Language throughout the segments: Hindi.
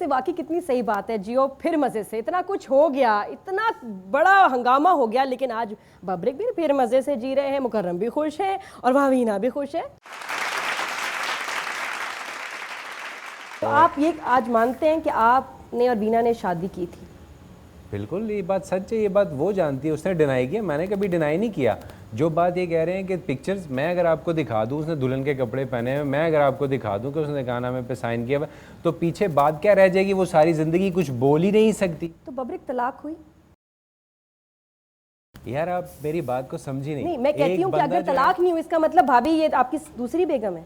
वाकई कितनी सही बात है जियो फिर मज़े से, इतना कुछ हो गया, इतना बड़ा हंगामा हो गया, लेकिन आज बब्रिक भी फिर मज़े से जी रहे हैं, मुकर्रम भी खुश है और वावीना भी खुश है। तो आप ये आज मानते हैं कि आपने और वीना ने शादी की थी? बिल्कुल, ये बात सच है, ये बात वो जानती है, उसने डिनाई किया, मैंने कभी डिनाई नहीं किया। जो बात ये कह रहे हैं कि पिक्चर्स मैं अगर आपको दिखा दूं, उसने दुल्हन के कपड़े पहने हैं, मैं अगर आपको दिखा दूं कि उसने निकाहनामे पे साइन किया हुआ, तो पीछे बात क्या रह जाएगी? वो सारी ज़िंदगी कुछ बोल ही नहीं सकती। तो बब्रिक तलाक हुई? यार आप मेरी बात को समझी नहीं। नहीं, मैं कहती हूँ कि अगर तलाक नहीं हुई इसका मतलब भाभी ये आपकी दूसरी बेगम है।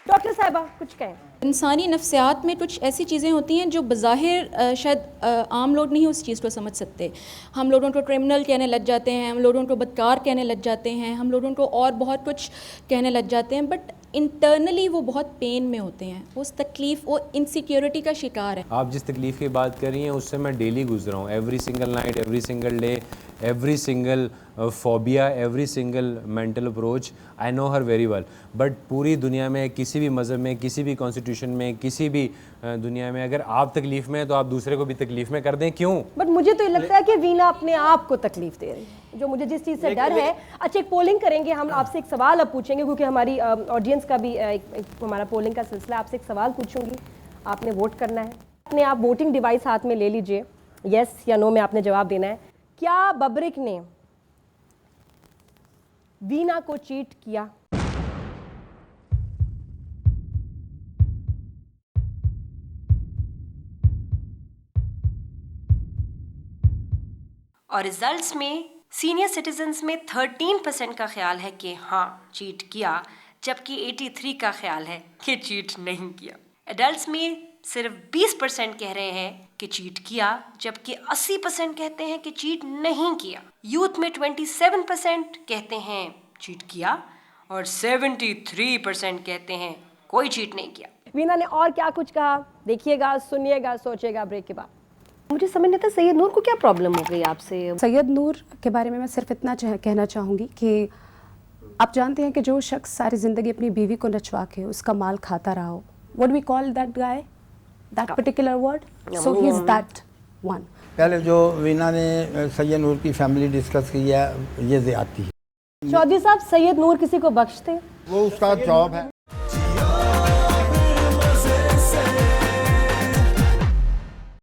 डॉक्टर साहिबा कुछ कहें। इंसानी नफ्सियात में कुछ ऐसी चीज़ें होती हैं जो बज़ाहिर शायद आम लोग नहीं उस चीज़ को समझ सकते। हम लोगों को क्रिमिनल कहने लग जाते हैं, हम लोगों को बदकार कहने लग जाते हैं, हम लोगों को और बहुत कुछ कहने लग जाते हैं, बट इंटरनली वो बहुत पेन में होते हैं, उस तकलीफ़, वो इनसिक्योरिटी का शिकार है। आप जिस तकलीफ़ की बात कर रही हैं उससे मैं डेली गुजरा हूँ, every single night, every single day, every single phobia, every single mental approach, I know her very well. But पूरी दुनिया में, किसी भी मज़हब में, किसी भी कॉन्स्टिट्यूशन में, किसी भी दुनिया में, अगर आप तकलीफ़ में हैं तो आप दूसरे को भी तकलीफ़ में कर दें, क्यों? बट मुझे तो ये लगता है कि वीना अपने आप को तकलीफ दे रही है, जो मुझे जिस चीज़ से डर है। अच्छा, एक पोलिंग करेंगे हम, आपसे एक सवाल अब पूछेंगे, क्योंकि हमारी ऑडियंस का भी एक हमारा पोलिंग का सिलसिला। आपसे एक सवाल पूछूंगी, आपने वोट करना है। अपने आप वोटिंग डिवाइस हाथ में ले लीजिए, येस या नो में आपने जवाब देना है। क्या बब्रिक ने वीना को चीट किया? और रिजल्ट्स में सीनियर सिटीजन्स में 13% का ख्याल है कि हाँ चीट किया, जबकि 83% का ख्याल है कि चीट नहीं किया। एडल्ट्स में सिर्फ 20% कह रहे हैं कि चीट किया, जबकि 80% कहते हैं कि चीट नहीं किया। यूथ में 27% कहते हैं चीट किया और 73% कहते हैं कोई चीट नहीं किया। वीना ने और क्या कुछ कहा, देखिएगा, सुनिएगा, सोचेगा ब्रेक के बाद। मुझे समझ नहीं आता सैयद नूर को क्या प्रॉब्लम हो गई आपसे? सैयद नूर के बारे में मैं सिर्फ इतना कहना चाहूँगी कि आप जानते हैं कि जो शख्स सारी ज़िंदगी अपनी बीवी को नचवा के उसका माल खाता रहा हो, what we call that guy, that particular word, so he is that one. पहले जो वीना ने सैयद नूर की फैमिली डिस्कस की है, ये ज़्यादती है। चौधरी साहब, सैयद नूर किसी को बख्शते? वो उसका जॉब है।